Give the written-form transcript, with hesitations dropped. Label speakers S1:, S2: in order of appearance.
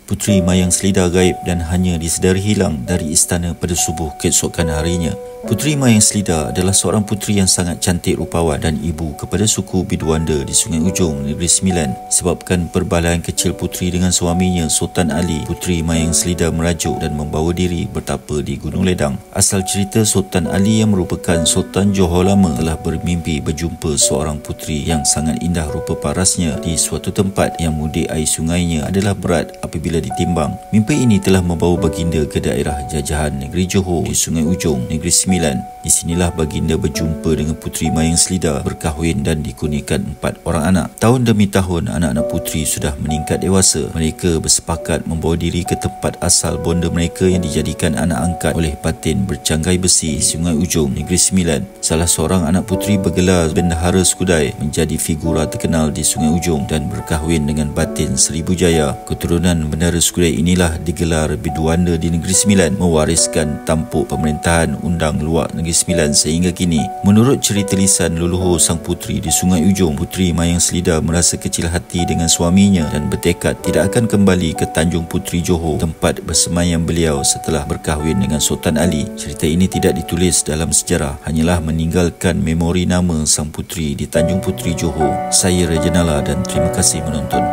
S1: Puteri Mayang Selida gaib dan hanya disedari hilang dari istana pada subuh keesokan harinya. Puteri Mayang Selida adalah seorang puteri yang sangat cantik rupawan dan ibu kepada suku Biduanda di Sungai Ujong, Negeri Sembilan. Sebabkan perbalahan kecil puteri dengan suaminya, Sultan Ali, Puteri Mayang Selida merajuk dan membawa diri bertapa di Gunung Ledang. Asal cerita, Sultan Ali yang merupakan Sultan Johor lama telah bermimpi berjumpa seorang puteri yang sangat indah rupa parasnya di suatu tempat yang mudik air sungainya adalah berat apabila ditimbang. Mimpi ini telah membawa baginda ke daerah jajahan Negeri Johor di Sungai Ujong, Negeri Sembilan. Di sinilah baginda berjumpa dengan Puteri Mayang Selida, berkahwin dan dikurniakan 4 orang anak. Tahun demi tahun, anak-anak puteri sudah meningkat dewasa. Mereka bersepakat membawa diri ke tempat asal bonda mereka yang dijadikan anak angkat oleh Batin Bercanggai Besi di Sungai Ujong, Negeri Sembilan. Salah seorang anak puteri bergelar Bendahara Skudai menjadi figura terkenal di Sungai Ujong dan berkahwin dengan Batin Seribu Jaya. Keturunan Bendahara Skudai inilah digelar Biduanda di Negeri Sembilan, mewariskan tampuk pemerintahan undang luar Negeri Sembilan sehingga kini. Menurut cerita lisan leluhur sang puteri di Sungai Ujong, Puteri Mayang Selida merasa kecil hati dengan suaminya dan bertekad tidak akan kembali ke Tanjung Puteri Johor, tempat bersemayam beliau setelah berkahwin dengan Sultan Ali. Cerita ini tidak ditulis dalam sejarah, hanyalah meninggalkan memori nama sang puteri di Tanjung Puteri Johor. Saya Raja Nala dan terima kasih menonton.